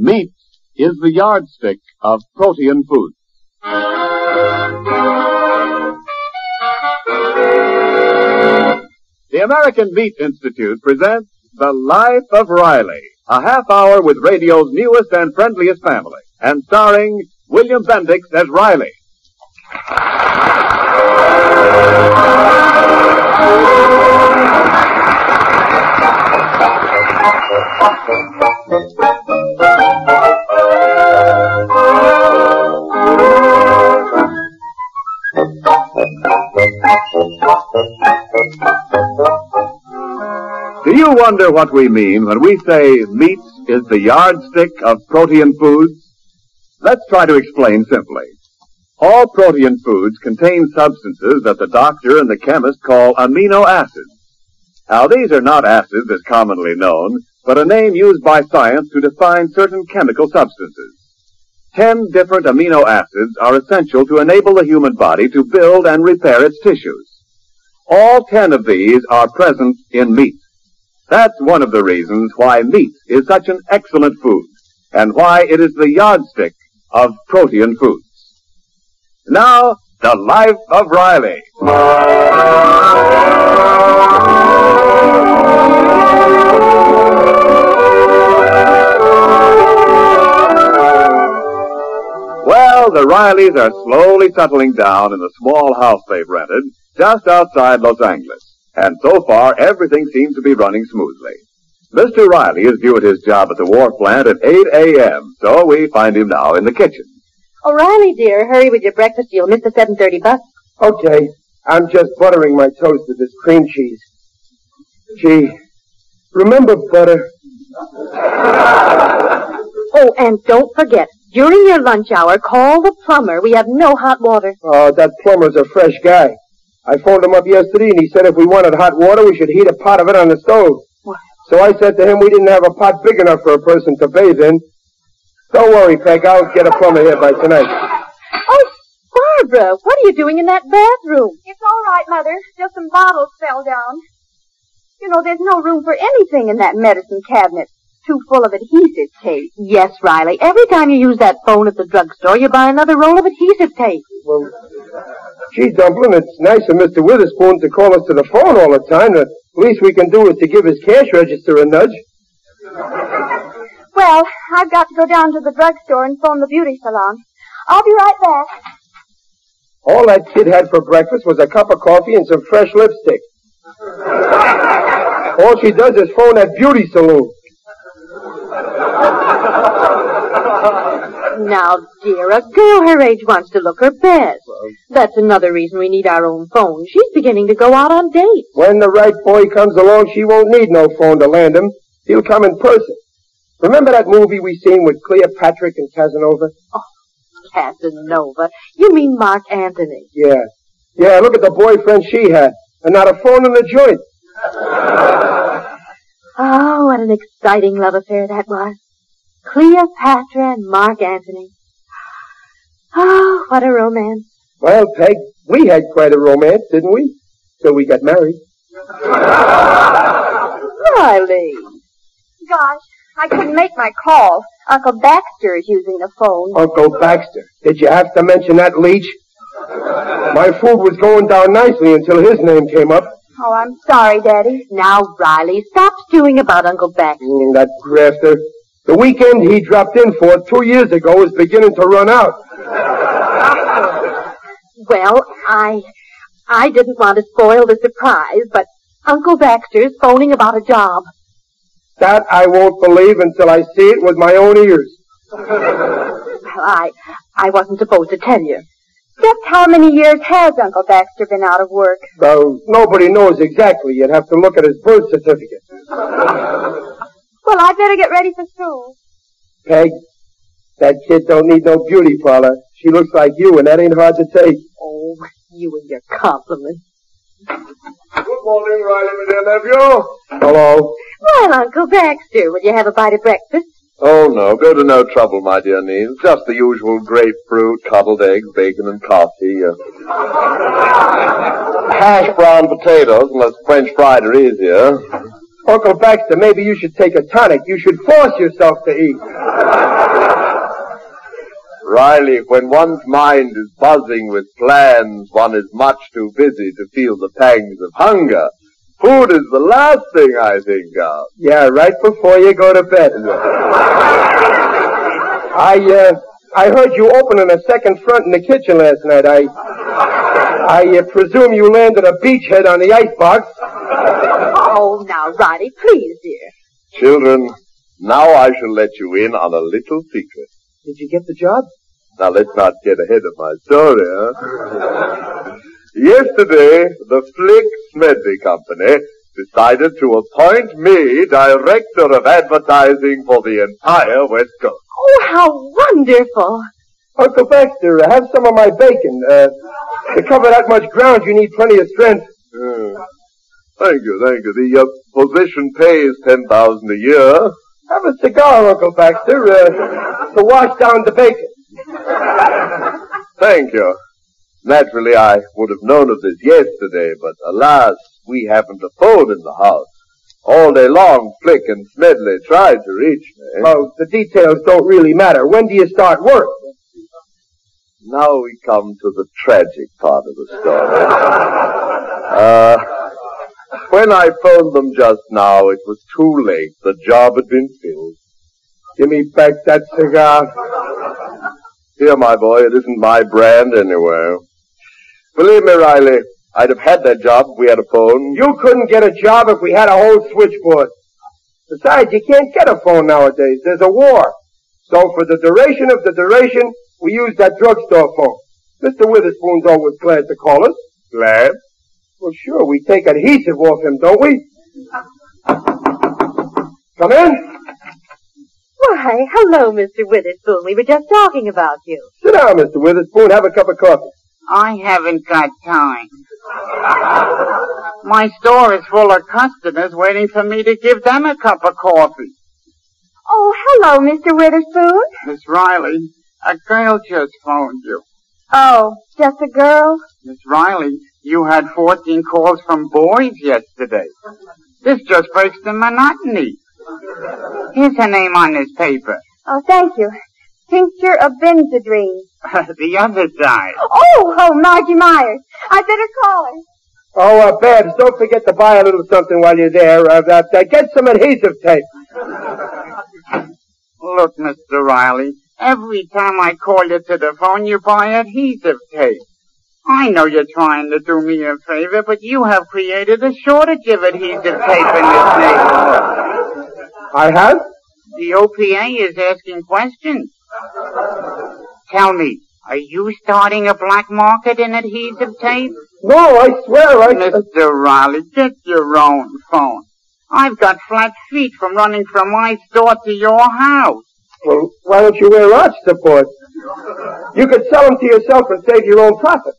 Meat is the yardstick of protein food. The American Meat Institute presents The Life of Riley, a half hour with radio's newest and friendliest family, and starring William Bendix as Riley. Do you wonder what we mean when we say meat is the yardstick of protein foods? Let's try to explain simply. All protein foods contain substances that the doctor and the chemist call amino acids. Now, these are not acids as commonly known, but a name used by science to define certain chemical substances. 10 different amino acids are essential to enable the human body to build and repair its tissues. All 10 of these are present in meat. That's one of the reasons why meat is such an excellent food, and why it is the yardstick of protein foods. Now, The Life of Riley. Well, the Rileys are slowly settling down in the small house they've rented just outside Los Angeles. And so far, everything seems to be running smoothly. Mr. Riley is due at his job at the war plant at 8 a.m., so we find him now in the kitchen. Oh, Riley, dear, hurry with your breakfast. You'll miss the 7:30 bus. Okay, I'm just buttering my toast with this cream cheese. Gee, remember butter? Oh, and don't forget, during your lunch hour, call the plumber. We have no hot water. Oh, that plumber's a fresh guy. I phoned him up yesterday, and he said if we wanted hot water, we should heat a pot of it on the stove. What? So I said to him we didn't have a pot big enough for a person to bathe in. Don't worry, Peg, I'll get a plumber here by tonight. Oh, Barbara, what are you doing in that bathroom? It's all right, Mother. Just some bottles fell down. You know, there's no room for anything in that medicine cabinet. Too full of adhesive tape. Yes, Riley. Every time you use that phone at the drugstore, you buy another roll of adhesive tape. Well, gee, Dumplin', it's nice of Mr. Witherspoon to call us to the phone all the time. The least we can do is to give his cash register a nudge. Well, I've got to go down to the drugstore and phone the beauty salon. I'll be right back. All that kid had for breakfast was a cup of coffee and some fresh lipstick. All she does is phone that beauty saloon. Now, dear, a girl her age wants to look her best. That's another reason we need our own phone. She's beginning to go out on dates. When the right boy comes along, she won't need no phone to land him. He'll come in person. Remember that movie we seen with Cleopatra and Casanova? Oh, Casanova. You mean Mark Antony. Yeah. Yeah, look at the boyfriend she had. And not a phone in the joint. Oh, what an exciting love affair that was. Cleopatra and Mark Antony. Oh, what a romance. Well, Peg, we had quite a romance, didn't we? Till we got married. Riley. Gosh, I couldn't make my call. Uncle Baxter is using the phone. Uncle Baxter. Did you have to mention that leech? My food was going down nicely until his name came up. Oh, I'm sorry, Daddy. Now, Riley, stop stewing about Uncle Baxter. That grafter. The weekend he dropped in for 2 years ago is beginning to run out. Well, I didn't want to spoil the surprise, but Uncle Baxter's phoning about a job. That I won't believe until I see it with my own ears. Well, I wasn't supposed to tell you. Just how many years has Uncle Baxter been out of work? Well, nobody knows exactly. You'd have to look at his birth certificate. Well, I'd better get ready for school. Peg, that kid don't need no beauty parlor. She looks like you, and that ain't hard to take. Oh, you and your compliments. Good morning, Riley, my dear nephew. Hello. Well, Uncle Baxter, will you have a bite of breakfast? Oh, no. Go to no trouble, my dear niece. Just the usual grapefruit, cobbled eggs, bacon, and coffee. Hash brown potatoes, unless French fried are easier. Uncle Baxter, maybe you should take a tonic. You should force yourself to eat. Riley, when one's mind is buzzing with plans, one is much too busy to feel the pangs of hunger. Food is the last thing I think of. Yeah, right before you go to bed. I heard you opening a second front in the kitchen last night. I presume you landed a beachhead on the icebox. Oh, now, Riley, please, dear. Children, now I shall let you in on a little secret. Did you get the job? Now let's not get ahead of my story, huh? Yesterday, the Flick Smedley Company decided to appoint me Director of Advertising for the entire West Coast. Oh, how wonderful. Uncle Baxter, have some of my bacon. To cover that much ground, you need plenty of strength. Thank you. The position pays $10,000 a year. Have a cigar, Uncle Baxter, to wash down the bacon. Thank you. Naturally, I would have known of this yesterday, but alas, we haven't a phone in the house. All day long, Flick and Smedley tried to reach me. Well, the details don't really matter. When do you start work? Now we come to the tragic part of the story. When I phoned them just now, it was too late. The job had been filled. Give me back that cigar. Here, my boy, it isn't my brand anyway. Believe me, Riley, I'd have had that job if we had a phone. You couldn't get a job if we had a whole switchboard. Besides, you can't get a phone nowadays. There's a war. So for the duration of the duration, we use that drugstore phone. Mr. Witherspoon's always glad to call us. Glad? Well, sure, we take adhesive off him, don't we? Come in. Why, hello, Mr. Witherspoon. We were just talking about you. Sit down, Mr. Witherspoon. Have a cup of coffee. I haven't got time. My store is full of customers waiting for me to give them a cup of coffee. Oh, hello, Mr. Witherspoon. Miss Riley, a girl just phoned you. Oh, just a girl? Miss Riley, you had 14 calls from boys yesterday. This just breaks the monotony. Here's her name on this paper. Oh, thank you. Tincture of Benzedrine. The other side. Oh, Margie Myers. I better call her. Oh, Babs, don't forget to buy a little something while you're there. Get some adhesive tape. Look, Mr. Riley, every time I call you to the phone, you buy adhesive tape. I know you're trying to do me a favor, but you have created a shortage of adhesive tape in this neighborhood. I have? The OPA is asking questions. Tell me, are you starting a black market in adhesive tape? No, I swear Mr. Riley, get your own phone. I've got flat feet from running from my store to your house. Well, why don't you wear arch support? You could sell them to yourself and save your own profit.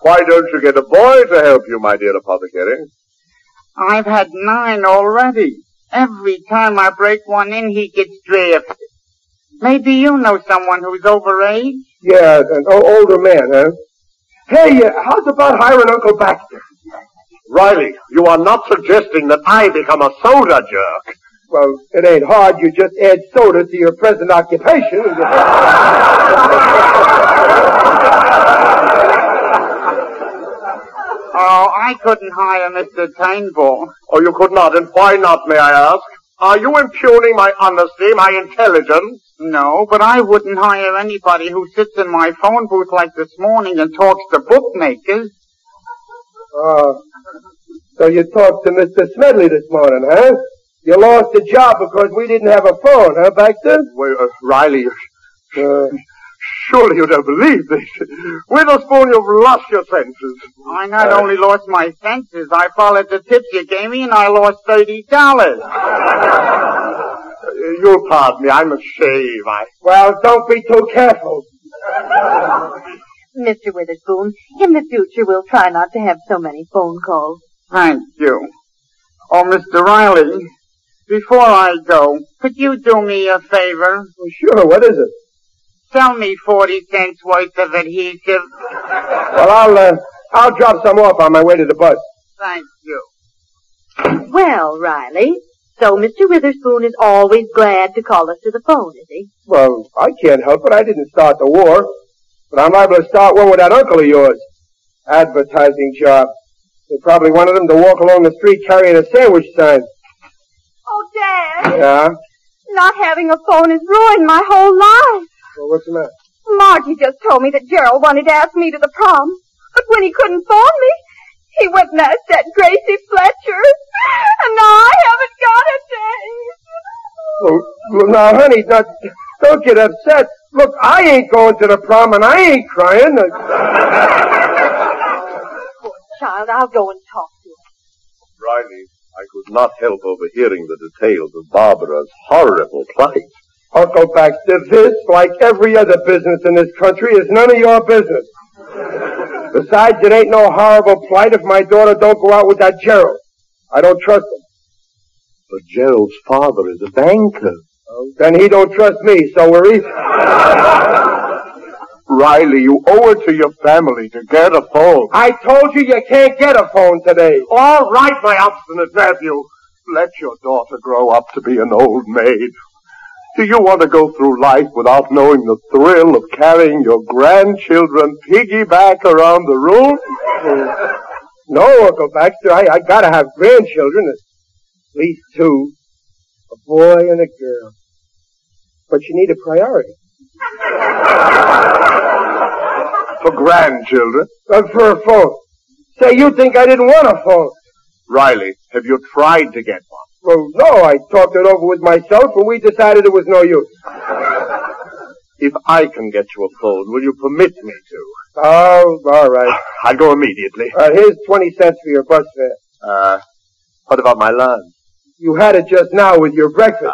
Why don't you get a boy to help you, my dear apothecary? I've had 9 already. Every time I break one in, he gets drafted. Maybe you know someone who's over age? Yeah, an older man, huh? Hey, how's about hiring Uncle Baxter? Riley, you are not suggesting that I become a soda jerk. Well, it ain't hard. You just add soda to your present occupation. Oh, I couldn't hire Mr. Turnbull. Oh, you could not, and why not, may I ask? Are you impugning my honesty, my intelligence? No, but I wouldn't hire anybody who sits in my phone booth like this morning and talks to bookmakers. So you talked to Mr. Smedley this morning, huh? You lost the job because we didn't have a phone, huh, Baxter? Well, Riley, surely you don't believe this. Witherspoon, you've lost your senses. I not only lost my senses, I followed the tips you gave me and I lost $30. You'll pardon me, I must shave. Well, don't be too careful. Mr. Witherspoon, in the future we'll try not to have so many phone calls. Thank you. Oh, Mr. Riley, before I go, could you do me a favor? Well, sure, what is it? Sell me 40 cents worth of adhesive. Well, I'll drop some off on my way to the bus. Thank you. Well, Riley, So Mr. Witherspoon is always glad to call us to the phone, is he? Well, I can't help it. I didn't start the war. But I'm liable to start one with that uncle of yours. Advertising job. They probably wanted him to walk along the street carrying a sandwich sign. Oh, Dad. Yeah? Not having a phone has ruined my whole life. Well, what's the matter? Margie just told me that Gerald wanted to ask me to the prom. But when he couldn't phone me, he went and asked that Gracie Fletcher. And now I haven't got a date. Well, now, honey, don't get upset. Look, I ain't going to the prom and I ain't crying. Poor child, I'll go and talk to him. Riley, I could not help overhearing the details of Barbara's horrible plight. Uncle Baxter, this, like every other business in this country, is none of your business. Besides, it ain't no horrible plight if my daughter don't go out with that Gerald. I don't trust him. But Gerald's father is a banker. Oh, then he don't trust me, so we're even. Riley, you owe it to your family to get a phone. I told you you can't get a phone today. All right, my obstinate nephew. Let your daughter grow up to be an old maid. Do you want to go through life without knowing the thrill of carrying your grandchildren piggyback around the room? No, Uncle Baxter, I gotta have grandchildren, at least two, a boy and a girl. But you need a priority. For grandchildren? For a phone. Say, you think I didn't want a phone? Riley, have you tried to get one? Well, no, I talked it over with myself and we decided it was no use. If I can get you a phone, will you permit me to? Oh, all right. I'll go immediately. Here's 20 cents for your bus fare. What about my lunch? You had it just now with your breakfast.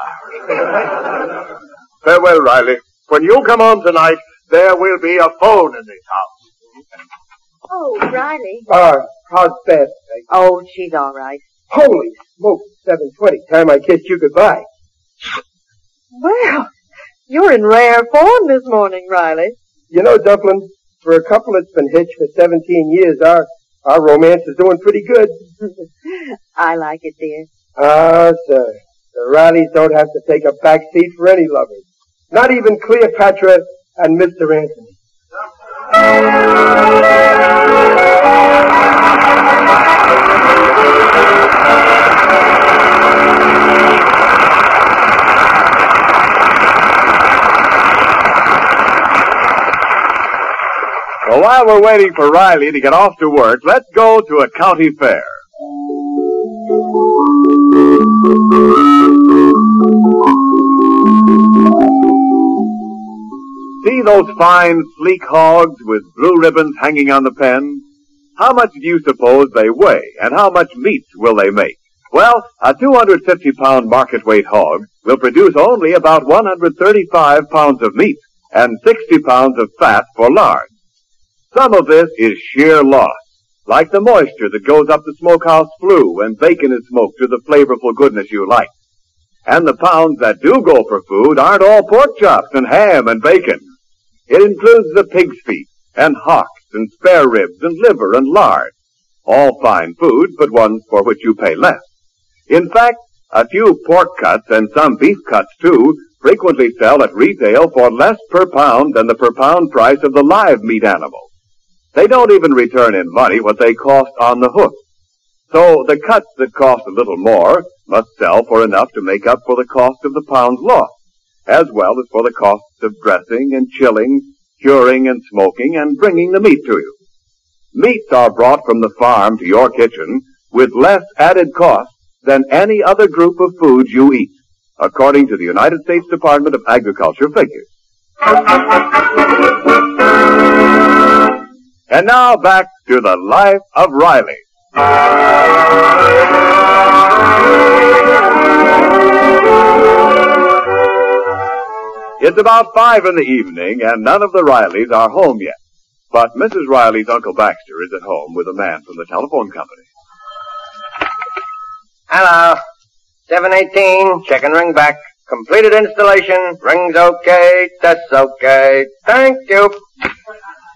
Farewell, Riley. When you come home tonight, there will be a phone in this house. Oh, Riley. How's Beth? Oh, she's all right. Holy smoke, 7:20. Time I kissed you goodbye. Well, you're in rare form this morning, Riley. You know, Dumplin', for a couple that's been hitched for 17 years, our romance is doing pretty good. I like it, dear. Ah, sir. The Rileys don't have to take a back seat for any lovers. Not even Cleopatra and Mr. Anthony. So while we're waiting for Riley to get off to work, let's go to a county fair. See those fine, sleek hogs with blue ribbons hanging on the pen? How much do you suppose they weigh, and how much meat will they make? Well, a 250-pound market weight hog will produce only about 135 pounds of meat and 60 pounds of fat for lard. Some of this is sheer loss, like the moisture that goes up the smokehouse flue when bacon is smoked to the flavorful goodness you like. And the pounds that do go for food aren't all pork chops and ham and bacon. It includes the pig's feet and hocks and spare ribs and liver and lard. All fine foods, but ones for which you pay less. In fact, a few pork cuts and some beef cuts, too, frequently sell at retail for less per pound than the per pound price of the live meat animal. They don't even return in money what they cost on the hook. So the cuts that cost a little more must sell for enough to make up for the cost of the pounds lost, as well as for the costs of dressing and chilling, curing and smoking, and bringing the meat to you. Meats are brought from the farm to your kitchen with less added cost than any other group of foods you eat, according to the United States Department of Agriculture figures. And now back to the life of Riley. It's about 5 in the evening, and none of the Rileys are home yet. But Mrs. Riley's Uncle Baxter is at home with a man from the telephone company. Hello. 718, chicken ring back. Completed installation. Ring's okay. Test's okay. Thank you.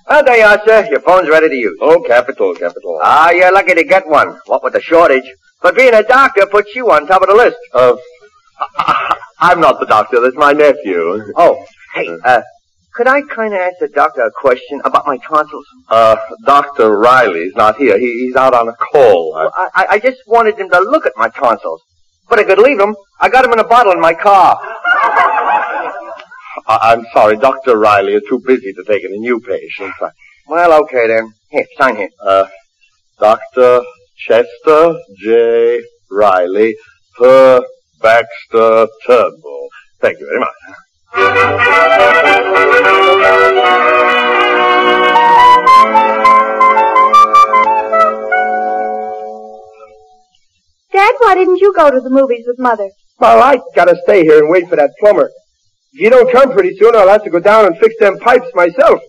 Well, there you are, sir. Your phone's ready to use. Oh, capital. Ah, you're lucky to get one. What with the shortage. But being a doctor puts you on top of the list. I'm not the doctor. That's my nephew. Oh, hey, could I kind of ask the doctor a question about my tonsils? Dr. Riley's not here. He's out on a call. Well, I just wanted him to look at my tonsils. But I could leave them. I got them in a bottle in my car. I'm sorry. Dr. Riley is too busy to take in a new patient. Well, okay then. Here, sign here. Dr. Chester J. Riley, per Baxter Turnbull. Thank you very much. Dad, why didn't you go to the movies with Mother? Well, I gotta stay here and wait for that plumber. If you don't come pretty soon, I'll have to go down and fix them pipes myself.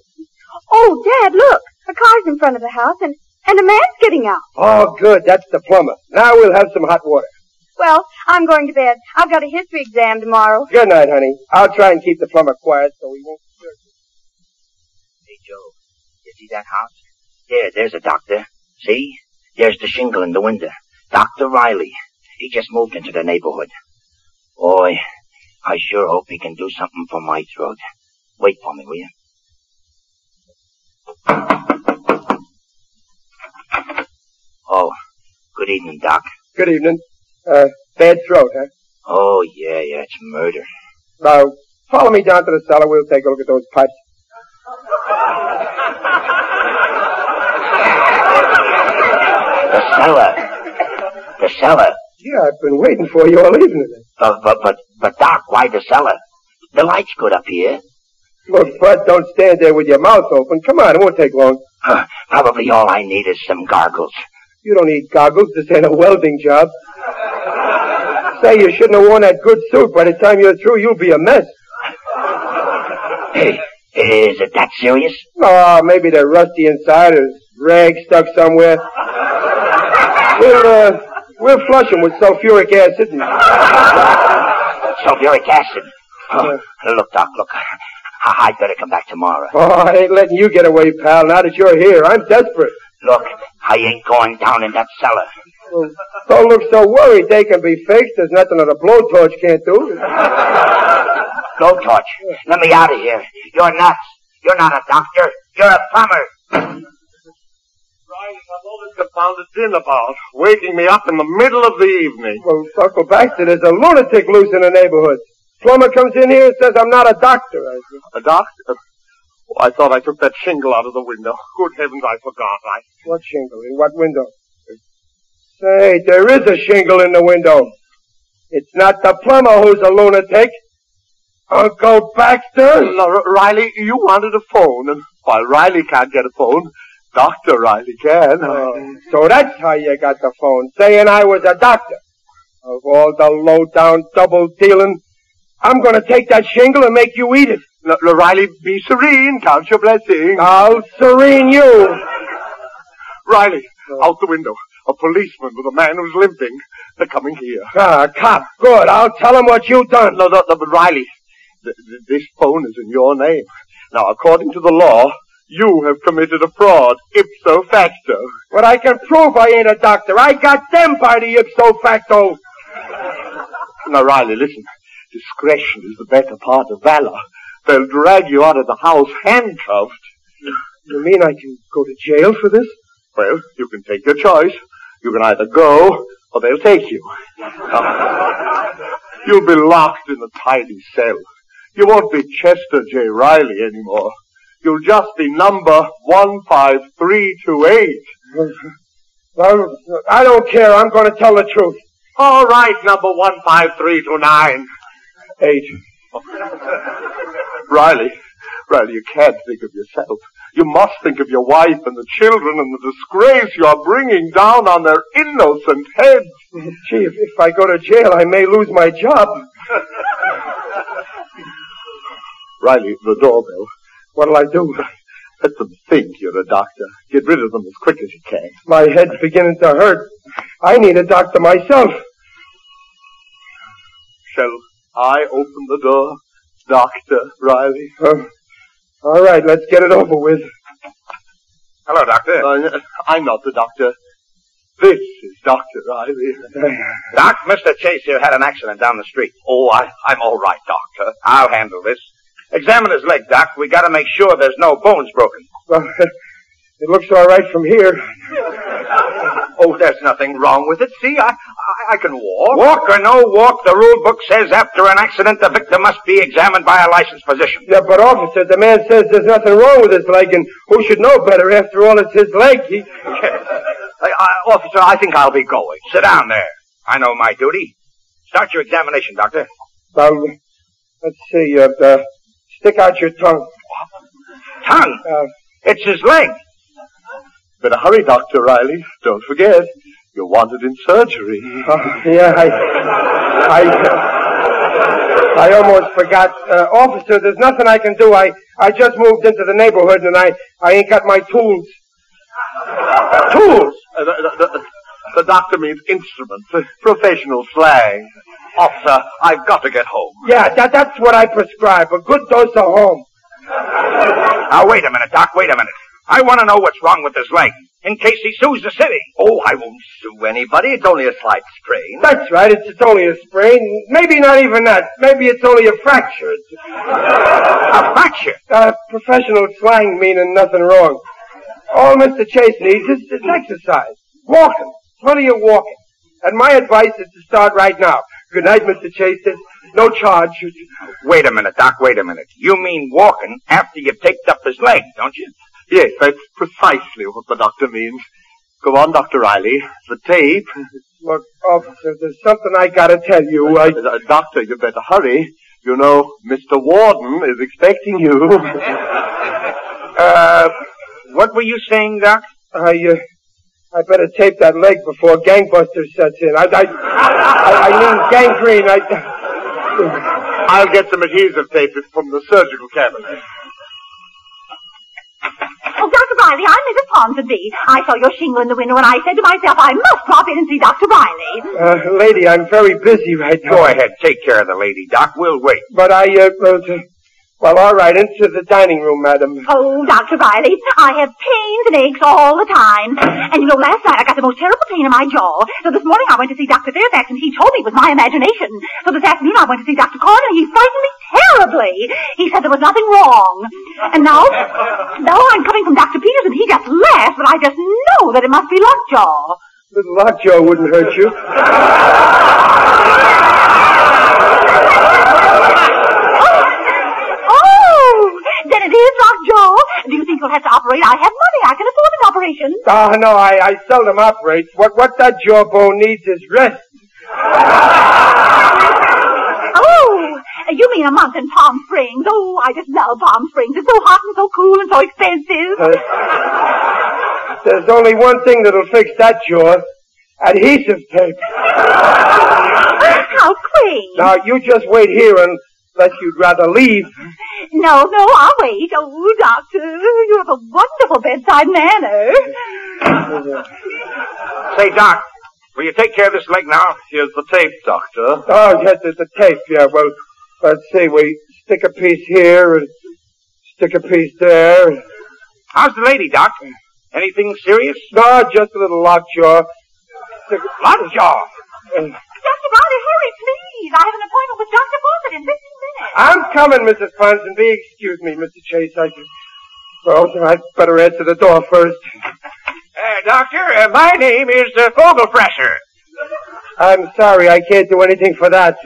Oh, Dad, look. A car's in front of the house, and a man's getting out. Oh, good. That's the plumber. Now we'll have some hot water. Well, I'm going to bed. I've got a history exam tomorrow. Good night, honey. I'll try and keep the plumber quiet so he won't disturb you. Hey, Joe, you see that house? There's a doctor. See? There's the shingle in the window. Dr. Riley. He just moved into the neighborhood. Boy, I sure hope he can do something for my throat. Wait for me, will you? Oh, good evening, Doc. Good evening. Bad throat, huh? Oh, yeah, it's murder. Now, follow me down to the cellar. We'll take a look at those pipes. The cellar. Yeah, I've been waiting for you all evening. But Doc, why the cellar? The light's good up here. Look, Bud, don't stand there with your mouth open. Come on, it won't take long. Probably all I need is some goggles. You don't need goggles. This ain't a welding job. Say, you shouldn't have worn that good suit. By the time you're through, you'll be a mess. Hey, is it that serious? Oh, maybe they're rusty inside or rags stuck somewhere. We'll flush them with sulfuric acid. Sulfuric acid? Oh, look, Doc, look. I'd better come back tomorrow. Oh, I ain't letting you get away, pal, now that you're here. I'm desperate. Look, I ain't going down in that cellar. Well, don't look so worried. They can be fixed. There's nothing that a blowtorch can't do. Blowtorch? Let me out of here. You're nuts. You're not a doctor. You're a plumber. Riley, what's all this confounded din about? Waking me up in the middle of the evening. Well, Uncle Baxter, there's a lunatic loose in the neighborhood. Plumber comes in here and says I'm not a doctor. A doctor? Oh, I thought I took that shingle out of the window. Good heavens, I forgot. What shingle? In what window? Say, there is a shingle in the window. It's not the plumber who's a lunatic. Uncle Baxter? No, Riley, you wanted a phone, and while Riley can't get a phone, Dr. Riley can. Oh, so that's how you got the phone, saying I was a doctor. Of all the low-down double-dealing, I'm going to take that shingle and make you eat it. Riley, be serene. Count your blessings. I'll serene you. Riley, out the window. A policeman with a man who's limping. They're coming here. Ah, cop. Good. I'll tell him what you've done. No, but Riley, this phone is in your name. Now, according to the law, you have committed a fraud, ipso facto. But I can prove I ain't a doctor. I got them by the ipso facto. Now, Riley, listen. Discretion is the better part of valor. They'll drag you out of the house handcuffed. You mean I can go to jail for this? Well, you can take your choice. You can either go, or they'll take you. You'll be locked in a tiny cell. You won't be Chester J. Riley anymore. You'll just be number 15328. Well, I don't care. I'm going to tell the truth. All right, number 15329. 8. Riley, you can't think of yourself. You must think of your wife and the children and the disgrace you are bringing down on their innocent heads. Gee, if I go to jail, I may lose my job. Riley, the doorbell. What'll I do? Let them think you're a doctor. Get rid of them as quick as you can. My head's beginning to hurt. I need a doctor myself. Shall I open the door, Dr. Riley? All right, let's get it over with. Hello, Doctor. I'm not the doctor. This is Dr. Riley. Doc, Mr. Chase here had an accident down the street. Oh, I'm all right, Doctor. I'll handle this. Examine his leg, Doc. We gotta make sure there's no bones broken. Well, it looks all right from here. Oh, there's nothing wrong with it. See, I can walk. Walk or no walk, the rule book says after an accident, the victim must be examined by a licensed physician. Yeah, but officer, the man says there's nothing wrong with his leg, and who should know better? After all, it's his leg. Officer, I think I'll be going. Sit down there. I know my duty. Start your examination, Doctor. Well, let's see. Stick out your tongue. Tongue? It's his leg. Better hurry, Dr. Riley. Don't forget, you're wanted in surgery. Yeah, I almost forgot. Officer, there's nothing I can do. I just moved into the neighborhood, and I ain't got my tools. Tools? The doctor means instruments, professional slang. Officer, I've got to get home. Yeah, that's what I prescribe, a good dose of home. Now, wait a minute, Doc, wait a minute. I want to know what's wrong with his leg, in case he sues the city. Oh, I won't sue anybody. It's only a slight sprain. That's right, it's only a sprain. Maybe not even that. Maybe it's only a fracture. A fracture? Professional slang meaning nothing wrong. All Mr. Chase needs is exercise. Walking. Plenty of walking. And my advice is to start right now. Good night, Mr. Chase. There's no charge. Wait a minute, Doc, wait a minute. You mean walking after you've taped up his leg, don't you? Yes, that's precisely what the doctor means. Go on, Dr. Riley. The tape. Look, officer, there's something I gotta tell you. Doctor, you better hurry. You know, Mr. Warden is expecting you. What were you saying, Doc? I better tape that leg before gangbuster sets in. I mean gangrene. I'll get some adhesive tape from the surgical cabinet. Oh, Dr. Riley, I'm Mrs. Ponsonby. I saw your shingle in the window, and I said to myself, I must drop in and see Dr. Riley. Lady, I'm very busy right now. Go ahead, take care of the lady, Doc. We'll wait. But well, all right, into the dining room, madam. Oh, Dr. Riley, I have pains and aches all the time. And you know, last night I got the most terrible pain in my jaw. So this morning I went to see Dr. Fairfax, and he told me it was my imagination. So this afternoon I went to see Dr. Corn, and he frightened me terribly. He said there was nothing wrong. And now I'm coming from Dr. Peters, and he just laughs, but I just know that it must be lockjaw. Little lockjaw wouldn't hurt you. Then it is lockjaw. Do you think you'll have to operate? I have money. I can afford an operation. Oh, no, I seldom operate. What that jawbone needs is rest. Oh, you mean a month in Palm Springs. Oh, I just love Palm Springs. It's so hot and so cool and so expensive. There's only one thing that'll fix that jaw. Adhesive tape. How quaint. Now, you just wait here unless you'd rather leave. No, I'll wait. Oh, Doctor, you have a wonderful bedside manner. Say, Doc, will you take care of this leg now? Here's the tape, Doctor. Oh, yes, there's the tape. Yeah, well, let's see. We stick a piece here and stick a piece there. How's the lady, Doc? Anything serious? No, just a little lockjaw. Lockjaw? Dr. Riley, hurry, please. I have an appointment with Dr. Fawcett in 15 minutes. I'm coming, Mrs. Ponsonby. Excuse me, Mr. Chase. I'd better answer the door first. Doctor, my name is Fogelfresher. I'm sorry, I can't do anything for that.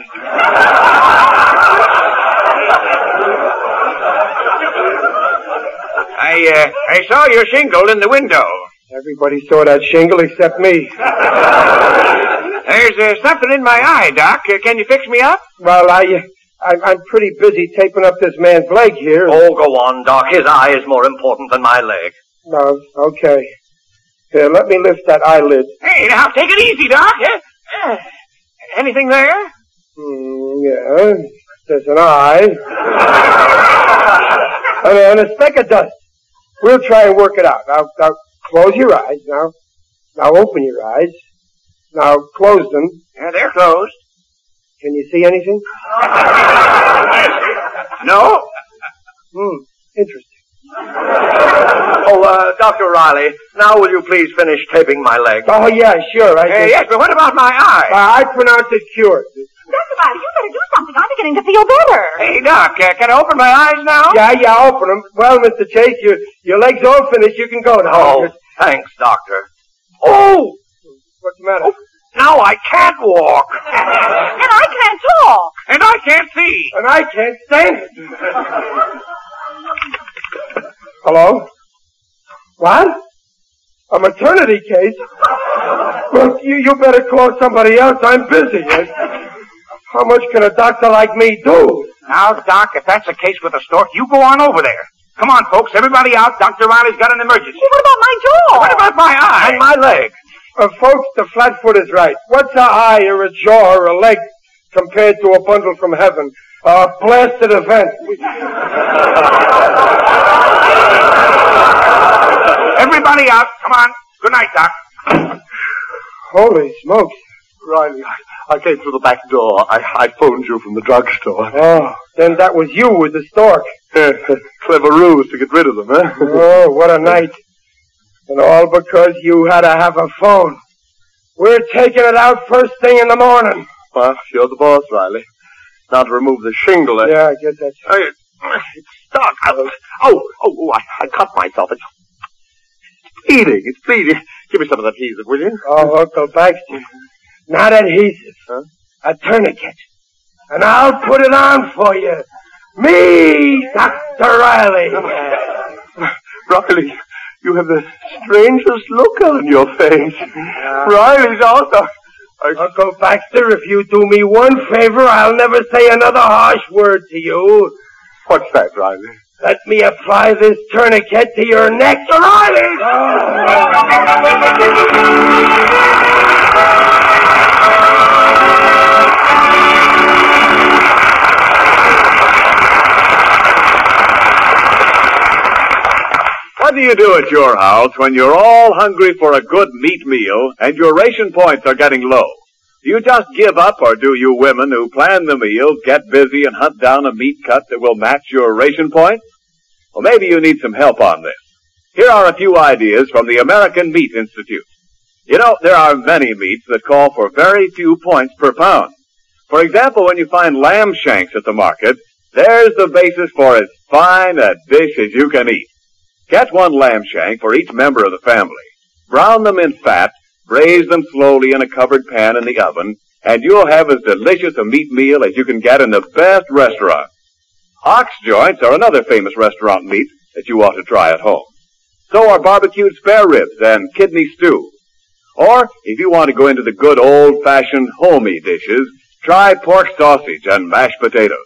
I saw your shingle in the window. Everybody saw that shingle except me. There's something in my eye, Doc. Can you fix me up? Well, I'm pretty busy taping up this man's leg here. Oh, go on, Doc. His eye is more important than my leg. No, okay. Here, let me lift that eyelid. Hey, now, take it easy, Doc. Anything there? Yeah, there's an eye. And a speck of dust. We'll try and work it out. Now, close your eyes. Now open your eyes. Now, close them. Yeah, they're closed. Can you see anything? No. Interesting. Dr. Riley, now will you please finish taping my leg? Oh, yeah, sure. Yes, but what about my eye? I pronounce it cured. Dr. Riley, you better do something. I'm beginning to feel better. Hey, Doc, can I open my eyes now? Yeah, open them. Well, Mr. Chase, your leg's all finished. You can go now. Oh, thanks, Doctor. Oh! What's the matter? Now I can't walk. And I can't talk. And I can't see. And I can't stand it. Hello? What? A maternity case? Well, you better call somebody else. I'm busy. How much can a doctor like me do? Now, Doc, if that's the case with the stork, you go on over there. Come on, folks, everybody out. Dr. Riley's got an emergency. What about my jaw? What about my eye? And my leg. Folks, the flatfoot is right. What's an eye or a jaw or a leg compared to a bundle from heaven? A blasted event. Everybody out. Come on. Good night, Doc. Holy smokes. Riley, I came through the back door. I phoned you from the drugstore. Oh, then that was you with the stork. Clever ruse to get rid of them, eh? Oh, what a night. And all because you had to have a phone. We're taking it out first thing in the morning. Well, you're the boss, Riley. Now to remove the shingle. Yeah, I get that. Doc, I cut myself. It's bleeding. It's bleeding. Give me some of that adhesive, will you? Oh, Uncle Baxter. Not adhesive. Huh? A tourniquet. And I'll put it on for you. Me, Dr. Riley. Riley, you have the strangest look on your face. Riley's also... Uncle Baxter, if you do me one favor, I'll never say another harsh word to you. What's that, Riley? Let me apply this tourniquet to your neck, Riley! What do you do at your house when you're all hungry for a good meat meal and your ration points are getting low? Do you just give up, or do you women who plan the meal get busy and hunt down a meat cut that will match your ration points? Well, maybe you need some help on this. Here are a few ideas from the American Meat Institute. You know, there are many meats that call for very few points per pound. For example, when you find lamb shanks at the market, there's the basis for as fine a dish as you can eat. Get one lamb shank for each member of the family. Brown them in fat, braise them slowly in a covered pan in the oven, and you'll have as delicious a meat meal as you can get in the best restaurant. Ox joints are another famous restaurant meat that you ought to try at home. So are barbecued spare ribs and kidney stew. Or, if you want to go into the good old-fashioned homey dishes, try pork sausage and mashed potatoes.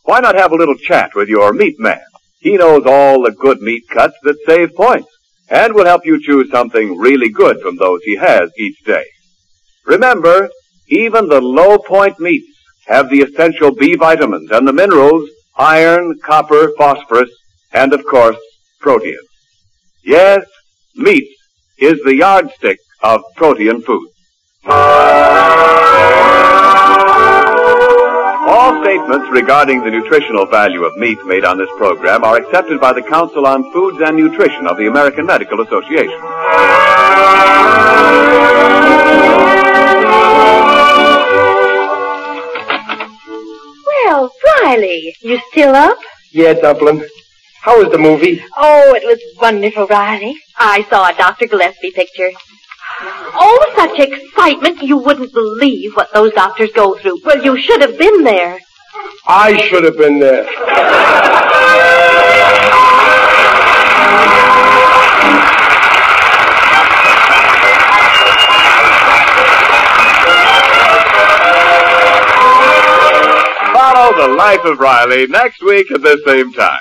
Why not have a little chat with your meat man? He knows all the good meat cuts that save points, and will help you choose something really good from those he has each day. Remember, even the low-point meats have the essential B vitamins and the minerals, iron, copper, phosphorus, and, of course, protein. Yes, meat is the yardstick of protein food. All statements regarding the nutritional value of meat made on this program are accepted by the Council on Foods and Nutrition of the American Medical Association. Well, Riley, you still up? Yeah, Dublin. How was the movie? Oh, it was wonderful, Riley. I saw a Dr. Gillespie picture. Oh, such excitement. You wouldn't believe what those doctors go through. Well, you should have been there. I should have been there. Follow The Life of Riley next week at the same time.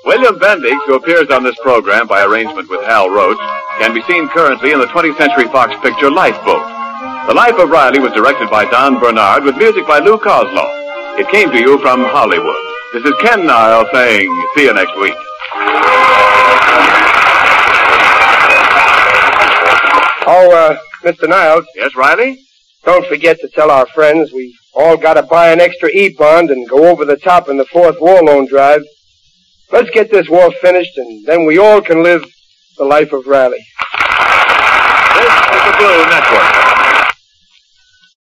William Bendix, who appears on this program by arrangement with Hal Roach, can be seen currently in the 20th Century Fox picture Lifeboat. The Life of Riley was directed by Don Bernard with music by Lou Kozloff. It came to you from Hollywood. This is Ken Niles saying, see you next week. Oh, Mr. Niles. Yes, Riley? Don't forget to tell our friends we all got to buy an extra E-bond and go over the top in the fourth war loan drive. Let's get this war finished, and then we all can live The Life of Riley. This is the Blue Network.